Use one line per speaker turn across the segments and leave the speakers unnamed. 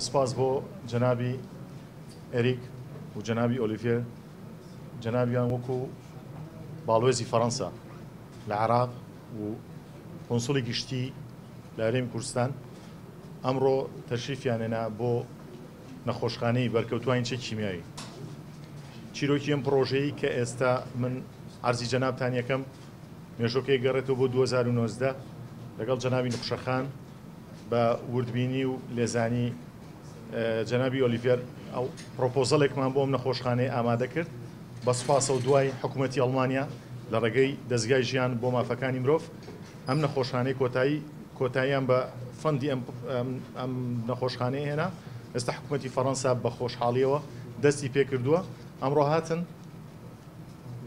سپاس بۆ جەنابی ئەریک و جەنابی ئۆلیڤێر جەنابیان وەکو باڵوێزی فەڕەنسا لە عێراق و کۆنسوڵی گشتی لە هەرێمی کوردستان ئەمڕۆ تەشریفیان هێنا بۆ نەخۆشخانەی بەرکەوتوانی چێکی کیمیایی. چیرۆکی ئەم پرۆژەیە کە ئێستا من عەرزی جەنابتان یەکەم مێژۆکەی گەڕێتەوە بۆ 2019 لەگەڵ جەنابی نوقشەخان بە وردبینی و لێزانی جەنابی ئۆلیڤێر ئەو پرۆپۆزەڵێکمان بۆ ئەم نەخۆشخانەیە ئامادە کرد بە سوپاسە و دوای حکوومەتی ئەڵمانیا لە ڕێگەی دەستگای ژیان بۆ مافەکانی مرۆڤ ئەم نەخۆشخانەی کۆتاییان بە فەندی ئەم نەخۆشخانەیە هێنا. ئێستا حکوومەتی فەڕەنسا بە خۆشحاڵیەوە دەستی پێ کردووە. ئەمڕۆ هاتن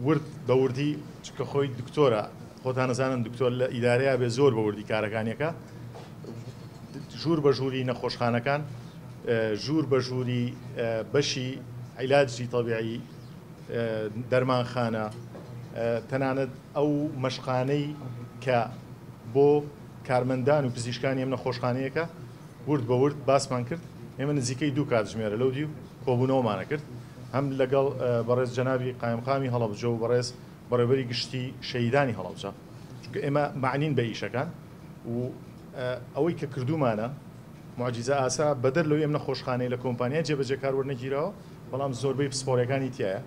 ورد بە وردی چکە خۆی دکتۆرە، خۆتان نەزانن دکتۆر لە ئیدارەیە بێ زۆر بە وردی کارەکانیەکە، ژوور بە ژووری نەخۆشخانەکان، ژوور بە ژووری بەشی عیلاجی تەبیعی، دەرمانخانە، تەنانەت ئەو مەشقانەی کە بۆ کارمەندان و پزیشکانی ئەم نەخۆشخانەیەکە ورد بە ورد باسمان کرد. ئێمە نزیکەی 2 کاتژمێرە لەو دی و کۆبوونەوەمانە کرد، هەم لەگەڵ بەڕێز جەنابی قایمقامی هەڵەبجە و بەڕێز بەڕێوەبەری گشتی شەهیدانی هەڵەبجە، چونکە ئێمە معنین بە ئیشەکان و ئەوەی کە کردومانە معجیزە ئاسا بەدەر لەوەی ئەم نەخۆشخانەی لە کۆمپانیا جێبەجێکار وەرنەگیرەوە، بەڵام زۆربەی پسپۆرەکانی تایە.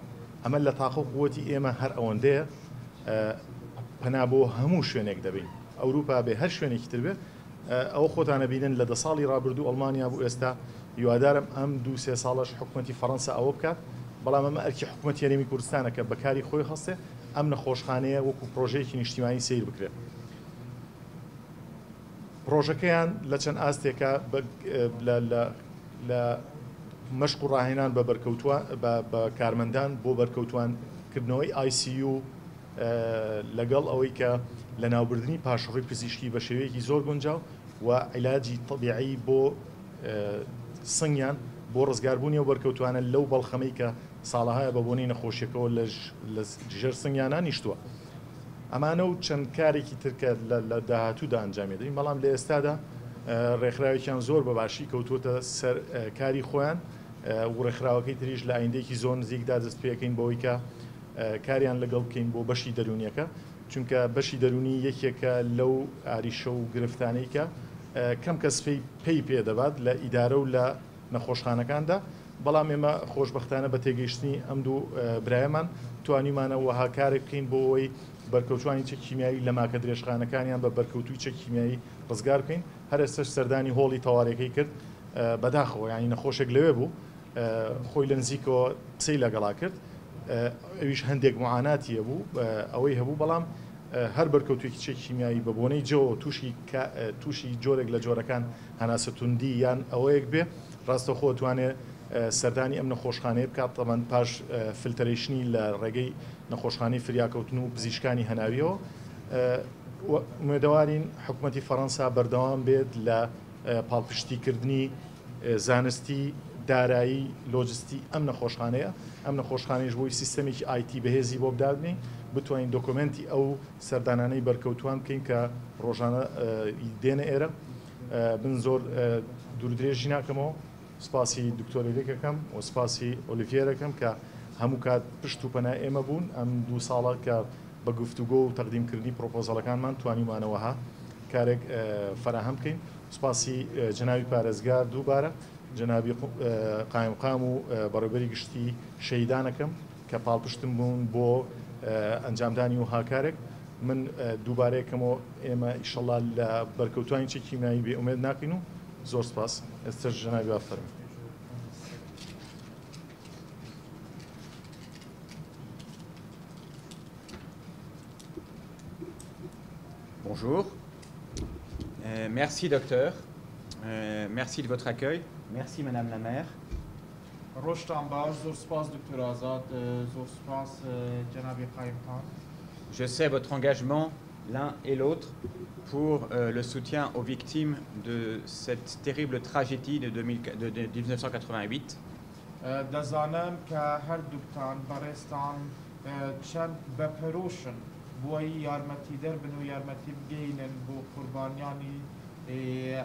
ئەمە لە تاقە قووەتی ئێمە هەر ئەوەندەیە پەنا بۆ هەموو شوێنێک دەبین، ئەوروپا بێ هەر شوێنێکی تر بێ. ئەوە خۆتانە بینن لە 10 ساڵی ڕابردوو ئەڵمانیا بوو ئێستا هیوادارم ئەم 2-3 ساڵەش حکوومەتی فەڕەنسا ئەوە بکات، بەڵام ئەمە ئەرکی حکوومەتی هەرێمی کوردستانە کە بەکاری خۆی هەستێ ئەم نەخۆشخانەیە وەکو پرۆژەیەکی نیشتیمانی سیر بکرێت. پرۆژەکەیان لە چەند ئاستێکە لە مەشق و ڕاهێنان بە کارمەندان بۆ بەرکەوتوانکردنەوەی ICU لەگەڵ ئەوەی کە لە ناوبردننی پاشڕووی پزیشکی بە شێوەیەکی زۆر گونجاو و عیلاجی تەبیعی بۆ سنگیان بۆ ڕزگاربوونی و بەرکەوتوانە لەو بەڵخەمەی کە ساڵەهایە بە بۆنەی نەخۆشیەکەەوە لە ژێر سنگیانە نیشتووە. ئەمانە و چەند کارێکی ترکە لە داهاتوودا ئەنجامێدەین، بەڵام لە ئێستادا ڕێکخراوێکیان زۆر بەباشی کەوتوتە سەر کاری خۆیان و ڕێکخراوەکەی تریش لە ئایندێکی زۆر نزیکدا دەست پێەکەین بۆەوەی کە کاریان لەگەڵ بکەین بۆ بەشی دەرونیەکە، چونکە بەشی دەرونی یەکێکە لەو ئاریشە و گرفتانەی کە کەم کەس پێی پێدەبات لە ئیدارە و لە نەخۆشخانەکاندا. بەڵام ئێمە خۆشبەختانە بە تێگەیشتنی ئەم دوو برایەمان توانیمانە وەها کارێک بکەین بۆ ئەوەی بەرکەوتوانی چەک کیمیایی لە ماکە درێژخانەکانیان بە بەرکەوتوی چەک کیمیایی ڕزگار بکەین. هەر ئێستش سەردانی هۆڵی تەواریەکەی کرد بەداخەوە، ینی نەخۆشێک لەوێ بوو خۆی لە نزیکەوە قسەی لەگەڵا کرد، ئەویش هەندێک معاناتیە بوو ئەوەی هەبوو، بەڵام هەر بەرکەوتوێکی چەک کیمیایی بە بۆنەی جەوە تووشی جۆرێک لە جۆرەکان هەناسەتوندی یان ئەوەیەک بێ ڕاستەخۆ توانێت سەردانی ئەم نەخۆشخانەیە بکات. تەمان پاش فلتەرێشنی لە ڕێگەی نەخۆشخانەی فریاکەوتن و پزیشکانی هەناویەوە. ئومێدەوارین حکوومەتی فەڕەنسا بەردەوام بێت لە پاڵپشتیکردنی زانستی دارایی لۆجستی ئەم نەخۆشخانەیە. ئەم نەخۆشخانەیەش بۆی سیستەمێکی IT بەهێزی بۆ بدادنی بتوانین دۆکۆمنتی ئەو سەردانانەی بەرکەوتوان بکەین کە ڕۆژانە دێنە ئێرە. من زۆر دوورودرێژی ناکەمەوە، سپاسی دکتۆرێکەکەم و سپاسی ئۆلیڤێرەکەم کە هەموو کات پشت و پەنا ئێمە بوون ئەم 2 ساڵە کە بە گفتوگۆ و تەقدیمکردنی پرۆپۆزەڵەکانمان توانیمانەوەها کارێک فەراهەم بکەین. سپاسی جەنابی پارێزگار دووبارە، جەنابی قایمقام و بەڕێوەبەری گشتی شەهیدانەکەم کە پاڵپشتم بوون بۆ ئەنجامدانی و هاکارێک. من دووبارەیەکەمەوە ئێمە ئیشەڵا لە بەرکەوتوانی چەک کیمیایی بێ ئومێد ناکەین و زۆر سپاس. ئێستش جەنابی ئافەرمی.
Bonjour. Merci docteur. Merci de votre accueil. Merci madame la maire. Je sais votre engagement l'un et l'autre pour le soutien aux victimes de cette terrible tragédie de 1988.
دەزانم کە هەردووکتان بەڕێستان چەند بەپەرۆشن بۆی یارمەتی دەربن و یارمەتی بگەینن بۆ قوربانیانی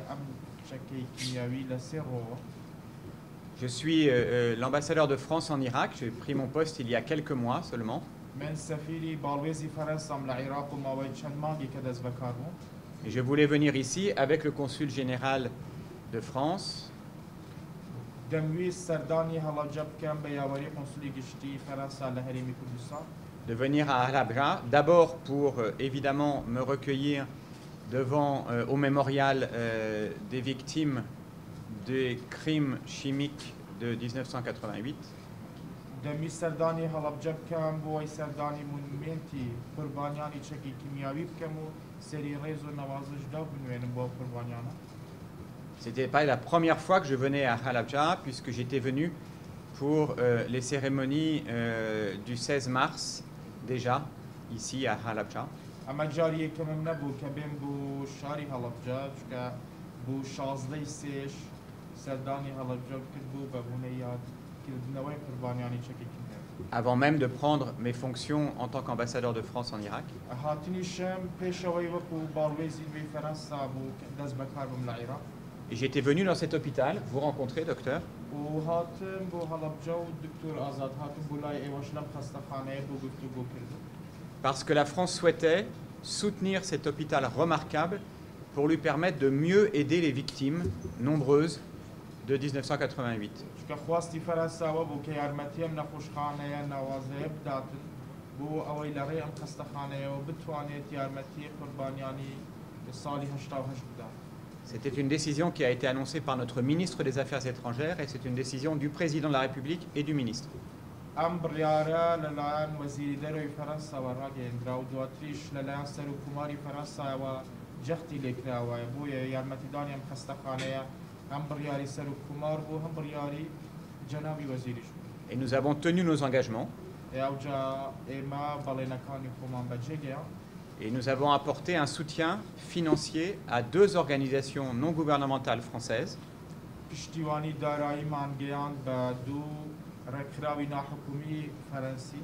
ئەم چەکی کیمیاوی لە سێ ڕۆوە.
Je suis l'ambassadeur de France en Irak. J'ai pris mon poste il y a quelques mois seulement.
من سەفیری باڵێزی فەرەنسام لە عێراق و ماوەی چەند مانگی کە دەست بەکار بوو.
Et je voulais venir ici avec le consul général de France
دەمویست سەردانی هەڵەبجە بکەم بە یاوەری قۆنسولی گشتی فەرەنسا لە هەرێمی کوردستان.
de venir à Halabja, d'abord pour évidemment me recueillir devant au mémorial des victimes des crimes chimiques de 1988.
دەمی سەردانی هەڵەبجە بکەم بۆ ئەوەی سەردانی مونومێنتی قوربانیانی چەکی کیمیاوی بکەم و سەری ڕێز و نەوازشدا بنوێنم بۆ قوربانیانە.
C'était pas la première fois que je venais à Halabja, puisque j'étais venu pour les cérémonies du 16 mars, déjà, ici à Halabja.
ئەمە جاریەکەمم نەبوو کە بێم بۆ شاری هەڵەبجە چکە بۆ 16ی سێش سەردانی هەڵەبجە کرد بوو بە بوونەی یادکردنەوەی قوربانیانی چەکی کیمیاوی.
Avant même de prendre mes fonctions en tant qu'ambassadeur de France en Irak.
هاتنیشم پێشەوەی وەکو باڵێزی نوێی فەرەنسا بوو دەست بەکار بووم لە عێراق.
Et j'étais venu dans cet hôpital, vous rencontrer, docteur,
و هاتم بۆ هەڵەبجە و دکتۆر ئازاد هاتم بۆ لای ئێوەش لەم خەستەخانەیە بۆ گفتوگۆ کردم.
parce que la France souhaitait soutenir cet hôpital remarquable pour lui permettre de mieux aider les victimes nombreuses de 1988.
چکە خواستی فەرەنساوە بوو کە یارمەتی ئەم نەخۆشخانەیە ناوازەیە بداتن بۆ ئەوەی لەڕێی ئەم خەستەخانەیەوە بتوانێت یارمەتی قوربانیانی ساڵی 88 بدات.
C'était une décision qui a été annoncée par notre ministre des Affaires étrangères et c'est une décision du président de la République et du ministre.
ئەم بڕیارە لەلایەن وەزیری دەرەوەی فەرەنساوە ڕاگەیەندرا و دواتریش لەلایەن سەرۆکوماری فەرەنساوە جەختی لێکراوە بۆیە یارمەتیدانی ئەم خەستەخانەیە هەم بڕیاری سەرۆکومار بوو هەم بڕیاری جەنابی وەزیریش بوو.
Et nous avons tenu nos engagements
ئەوجا ئێمە بەڵێنەکانی خۆمان بەجێگەیان.
et nous avons apporté un soutien financier à deux organisations non gouvernementales françaises.
پشتیوانی داراییمان گەیاند بە دوو ڕێکخراوی ناحکومی فەرەنسی.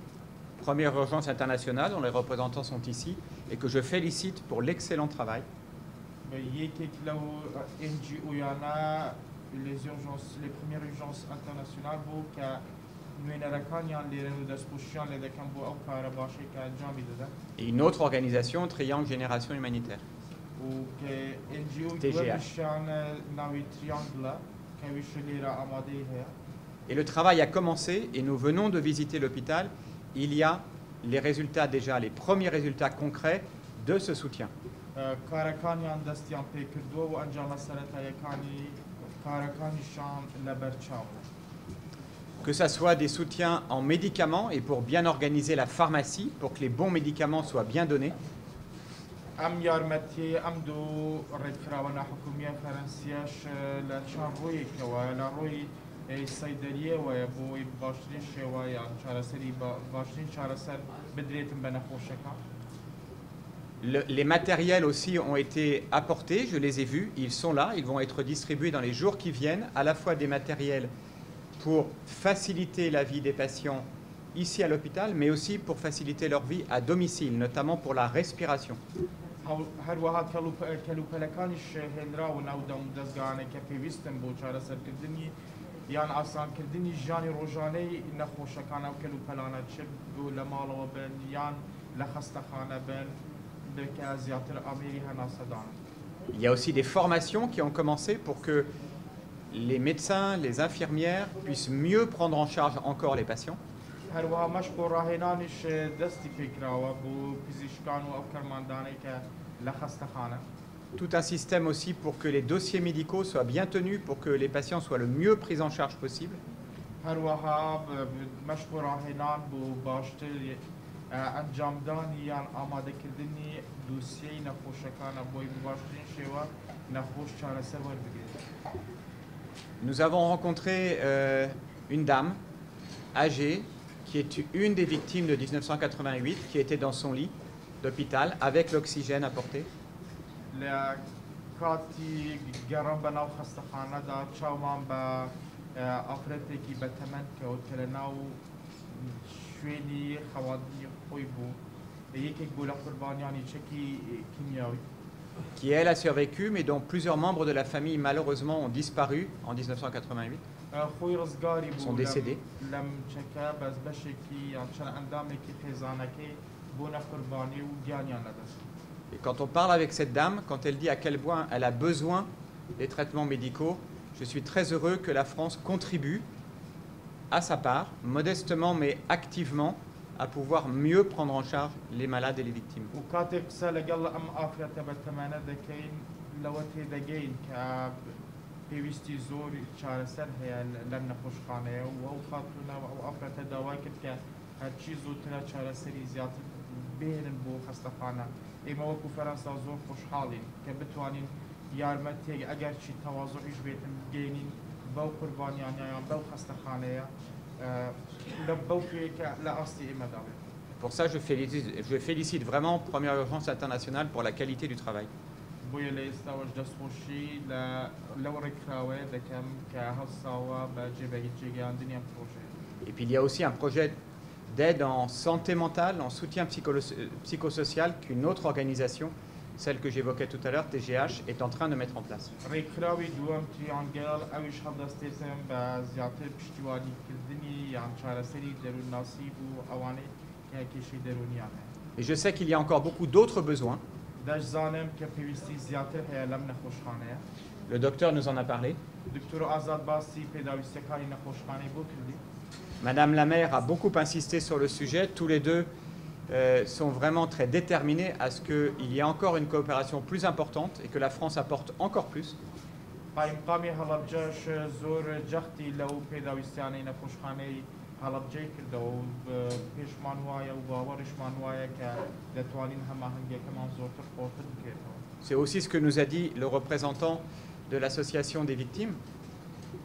Première Urgence Internationale, dont les représentants sont ici, et que je félicite pour l'excellent travail.
بە یەکێک لەو NGO-یانە les premières urgences internationales بوو کە نوێنەرەکانیان لێرن و دەستپۆشیان لێ دەکەن بۆ ئەو کارە باشەی کە ئەنجامی دەدەن.
Et une autre organisation, Triangle Génération Humanitaire.
و کە NGO
TGH.
دوێشیان ناوی تریانگلە کەویش لێرە ئامادەی هەیە.
Et le travail a commencé et nous venons de visiter l'hôpital. Il y a les résultats déjà, les premiers résultats concrets de ce soutien.
کارەکانیان دەستیان پێ کردووە و ئەنجامە سەرەتاییەکانی کارەکانیشان لەبەرچاوە.
Que ce soit des soutiens en médicaments et pour bien organiser la pharmacie, pour que les bons médicaments soient bien donnés.
ئەم یارمەتی ئەم دوو ڕێکخراوە ناحکومیە فەرەنسیەش لە چەند ڕۆیەکەوە لە ڕۆی سەیدەریەوەیە بۆی باشترین شێوە یان چارەسەری باشترین چارەسەر بدرێتن بە نەخۆشەکان.
Les matériels aussi ont été apportés, je les ai vus, ils sont là, ils vont être distribués dans les jours qui viennent, à la fois des matériels pour faciliter la vie des patients ici à l'hôpital, mais aussi pour faciliter leur vie à domicile, notamment pour la respiration.
هەروەها کەلوپەلەکانیش هێنراون ناو دەستگاهانێک کە پێویستن بۆ چارەسەرکردنی یان ئاسانکردنی ژیانی ڕۆژانەی نەخۆشەکان ئەو کەلوپەلانە چ لە ماڵەوە بن یان لە خەستەخانە بن کە زیاتر ئامێری هەناسەدان.
Il y a aussi des formations qui ont commencé pour que les médecins, les infirmières puissent mieux prendre en charge encore les patients.
هەروەها مەشق و ڕاهێنانیش دەستی پێکراوە بۆ پزیشکان و ئەو کەرماندانەی کە لە خەستەخانە.
Tout un système aussi pour que les dossiers médicaux soient bien tenus, pour que les patients soient le mieux pris en charge possible.
هەروەها مەشق و ڕاهێنان بۆ باشتر ئەنجامدانی یان ئامادەکردنی دووسیەی نەخۆشەکانە بۆی باشترین شێوە نەخۆش چارەسەر وەربگرێت.
Nous avons rencontré une dame âgée qui est une des victimes de 1988, qui était dans son lit d'hôpital avec l'oxygène apporté.
لە کاتی گەڕم بە ناو خەستەخانەدا چاومان بە ئافرەتێکی بەتەمەند کەوت کە لە ناو شوێنی خەواندنی خۆی بوو یەکێک بوو لە قوربانیانی چەکی کیمیاوی.
qui elle a survécu, mais dont plusieurs membres de la famille malheureusement ont disparu en 1988.
خوی ڕزگاری
Sont
بوو
décédés.
لەم چەکە بەس بەشێکی یان چەند ئەندامێکی خێزانەکەی بوونە قوربانی و گیانیان لەدەست.
Et quand on parle avec cette dame, quand elle dit à quel point elle a besoin des traitements médicaux, je suis très heureux que la France contribue à sa part, modestement mais activement, à pouvoir mieux prendre en charge les malades et les victimes.
و کاتێک قسە لەگەڵ ئەم ئافرەتە بەتەمەنە دەکەین لەوە تێدەگەین کە پێویستی زۆر چارەسەر هەیە لەم نەخۆشخانەیە و ئەو خاتونە و ئەو ئافرەتە داوای کرد کە هەرچی زووترە چارەسەری زیاتر بێنن بۆ خەستەخانە. ئێمە وەکو فەرەنسا زۆر خۆشحاڵین کە بتوانین یارمەتێک ئەگەر چی تەواضعیش بێتن بگەینین بەو قوربانیانیان بەو خەستەخانەیە بەو پێکە لە ئاستی ئێمەدا بێت.
Pour ça, je félicite vraiment Première Urgence Internationale pour la qualité du travail.
بۆیە لە ئێستاوەش دەستخۆشی لەو ڕێکخراوەیە دەکەم کە هەڵساوە بە جێگەیاندنیان پرۆژەیە.
Et puis il y a aussi un projet d'aide en santé mentale, en soutien psychosocial qu'une autre organisation, celle que j'évoquais tout à l'heure, TGH, est en train de mettre en place.
ڕێکخراوی دووەم تریانگەڵ ئەویش هەڵدەستێتن بە زیاتر پشتیوانیکردنی یان چارەسەری دەروونناسی بوو ئەوانەی کە کێشەی دەرونیان هەیە.
Et je sais qu'il y a encore beaucoup d'autres besoins.
دەشزانم کە پێویستی زیاتر هەیە لەم نەخۆشخانەیە.
Le docteur nous en a parlé.
دکتۆر ئازاد باسی پێداویستەکانی نەخۆشخانەی بۆ کردی.
Madame la maire a beaucoup insisté sur le sujet. Tous les deux sont vraiment très déterminés à ce qu'il y ait encore une coopération plus importante et que la France apporte encore plus.
قایمقامی هەڵەبجەش زۆر جەختی لەو پێداویستیانەی نەخۆشخانەی هەڵەبجەی کردەوە و پێشمان وایە و باوەڕشمان وایە کە دەتوانین هەماهەنگیەکەمان زۆرتر خۆتر بکرێتەوە.
C'est aussi ce que nous a dit le représentant de l'association des victimes.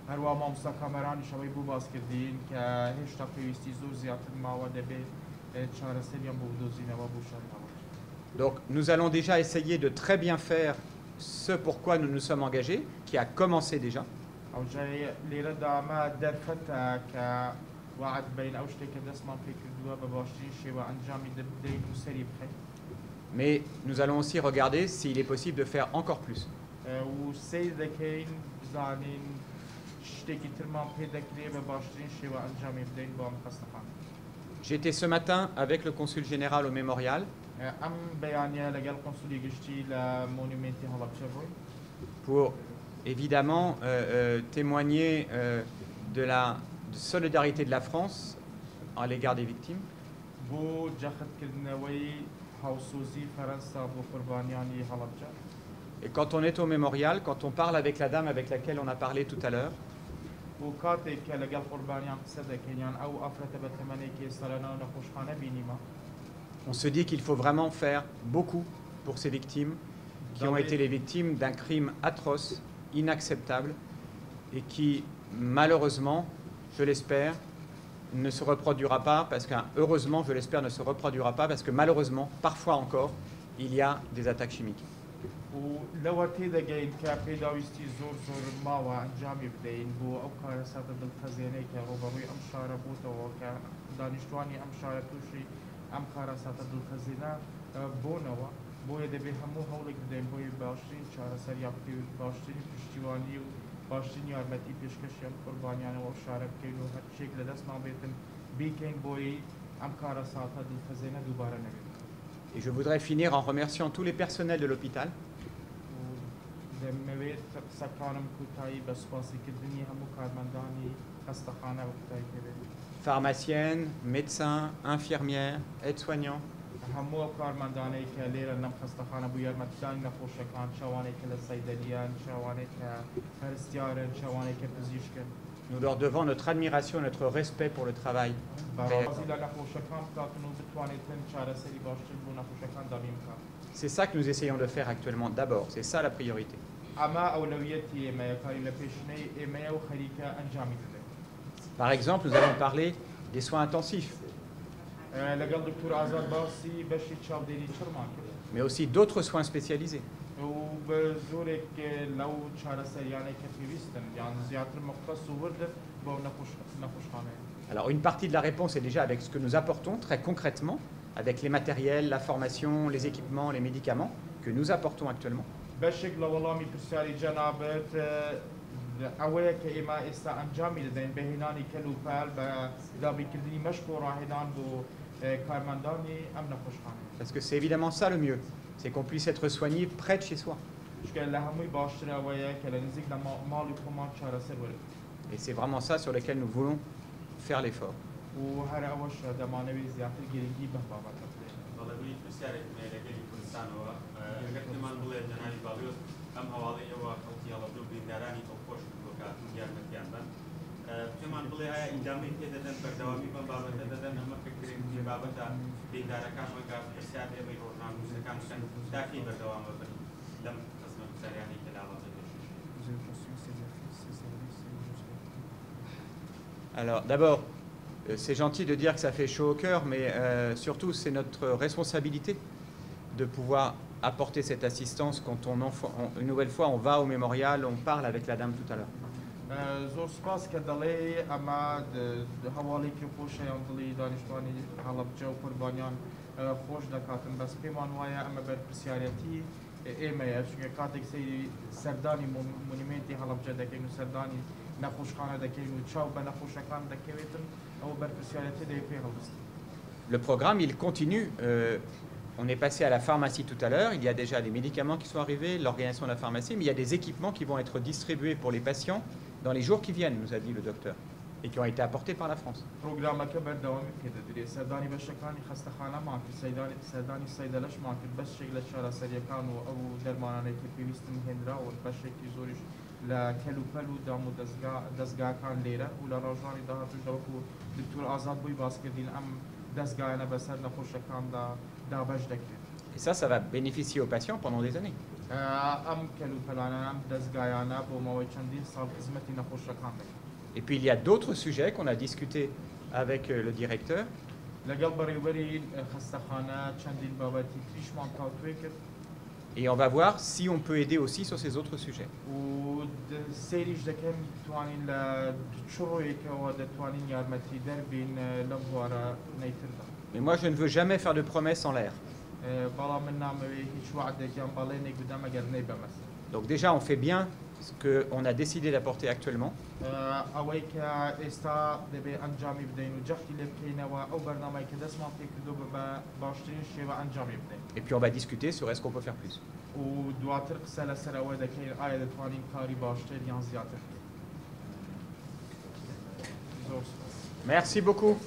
هەروە مامۆستا کامەرانی شەوەی بوو باس کردین کە هێشتا پێویستی زۆر زیاتر ماوە دەبێت چارەسەریان بۆ بدۆزینەوە بۆ شەڕ هەڵەبجە.
Donc nous allons déjà essayer de très bien faire ce pourquoi nous nous sommes engagés, qui a commencé déjà.
ئەو جای لێرەدا ئەمە دەرفەتە کە وعد بین ئەو شتێکە دەستمان پێ کردووە بە باشترین شێوە ئەنجامی بدەین و سەری بخەین.
Mais nous allons aussi regarder s'il est possible de faire encore plus.
و سیر دەکەین بزانین شتێکی ترمان پێ دەکرێت بە باشترین شێوە ئەنجامی بدەین بۆ ئەم خەستەخانە.
J'étais ce matin avec le consul général au mémorial.
ئەم بەیانیە لەگەڵ قۆنسولی گشتی لە مۆنیومنتی هەڵەبجە بووین.
Pour évidemment témoigner de la solidarité de la France à l'égard des victimes.
بۆ جەختکردنەوەی هاوسۆزی فەرەنسا بۆ قوربانیانی هەڵەبجە.
Et quand on est au mémorial, quand on parle avec la dame avec laquelle on a parlé tout à l'heure,
و کاتێک کە لەگەڵ قوربانیان قسە دەکەینیان ئەو ئافرەتە بەتەمەنێکی ئێستا لەناو نەخۆشخانە بینیمە.
on se dit qu'il faut vraiment faire beaucoup pour ces victimes qui ont été les victimes d'un crime atroce, inacceptable et qui, malheureusement, je l'espère, ne se reproduira pas parce que, heureusement, je l'espère, ne se reproduira pas parce que, malheureusement, parfois encore, il y a des attaques chimiques.
و لەوە تێدەگەین کە پێداویستی زۆر ماوە ئەنجامی بدەین بۆ ئەو کارە سادە دڵخەزێنەی کە ڕۆبەڕووی ئەم شارە بووتەوە کە دانیشتوانی ئەم شارە تووشی ئەم کارە سادە دڵخەزێنە بوونەوە بۆیە دەبێت هەموو هەوڵێک بدەین بۆی باشترین چارەسەریان بکەین باشترین پشتیوانی و باشترین یارمەتی پێشکەشی ئەم قوربانیانەوە ئەو شارە بکەین و هەرچێک لەدەستمان بێتن بیکەین بۆی ئەم کارە سادە دڵخەزێنە دووبارە نەبێت.
Et je voudrais finir en remerciant tous les personnels de l'hôpital.
دەمەوێت قسەکانم کوتایی بە سوپاسیکردنی هەموو کارمەندانی خەستەخانە و کوتایی پێبێت.
Pharmaciennes, médecins, infirmières, aides-soignants.
هەموو ئەو کارمەندانەی کە لێرە لەم خەستەخانە بوو یارمەتیدانی نەخۆشەکان چاوانێک کە لە سەیدەلیان چاوانێک کە پەرستیارن چاوانێک کە پزیشکن.
Nous leur devons notre admiration, notre respect pour le travail.
بەڕازی لە نەخۆشەکان بکاتن و بتوانێتن چارەسەری باشتر بۆ نەخۆشەکان دابین بکات.
C'est ça que nous essayons de faire actuellement d'abord, c'est ça la priorité.
ئەمە ئەولەویەتی ئێمەیە کاری لە پێشنەی ئێمەیە و خەریکە ئەنجامی بدەین.
Par exemple, nous allons parler des soins intensifs,
لەگەڵ دکتۆر ئازاد باسی بەشی چاودێری چڕمان کرد.
mais aussi d'autres soins spécialisés.
و بە زۆرێک لەو چارەسەریانەی کە پێویستن یان زیاتر مختص و وردن بۆ نەخۆشخانەیە.
Alors une partie de la réponse est déjà avec ce que nous apportons très concrètement, avec les matériels, la formation, les équipements, les médicaments que nous apportons actuellement.
بشكل والله برسالي جنابت أويك إما إستا أنجامي لدين بهناني كلو بال بدابي كردني مشكورة هنان بو كارمانداني أمنا خوشخانة.
Parce que c'est évidemment ça le mieux, c'est qu'on puisse être soigné près de chez soi. Et c'est vraiment ça sur lequel nous voulons faire l'effort. Alors d'abord, c'est gentil de dire que ça fait chaud au cœur, mais surtout c'est notre responsabilité de pouvoir apporter cette assistance quand une nouvelle fois on va au mémorial, on parle avec la dame tout à l'heure.
زۆر سپاس کە دەڵێ ئەمە هەواڵێکی خۆشیان دڵی دانیشتوانی هەڵەبجە و قوربانیان خۆش دەکاتن بەس پێمان وایە ئەمە بەرپرسیارەتی ئێمەیە چونکە کاتێک سەیری سەردانی مونیمنتی هەڵەبجە دەکەین و سەردانی نەخۆشخانە دەکەین و چاو بە نەخۆشەکان دەکەوێتن ئەوە بەرپرسیارەتی دەیە پێ هەڵبستن.
Le programme, il continue. On est passé à la pharmacie tout à l'heure. Il y a déjà des médicaments qui sont arrivés, l'organisation de la pharmacie, mais il y a des équipements qui vont être distribués pour les patients dans les jours qui viennent, nous a dit le docteur, et qui ont été apportés par la France. Et ça va bénéficier aux patients pendant des années. Et puis il y a d'autres sujets qu'on a discutés avec le directeur. Et on va voir si on peut aider aussi sur ces autres sujets. Mais moi, je ne veux jamais faire de promesses en l'air. Donc déjà, on fait bien ce qu'on a décidé d'apporter actuellement. Et puis on va discuter sur est-ce qu'on peut faire plus. Merci beaucoup.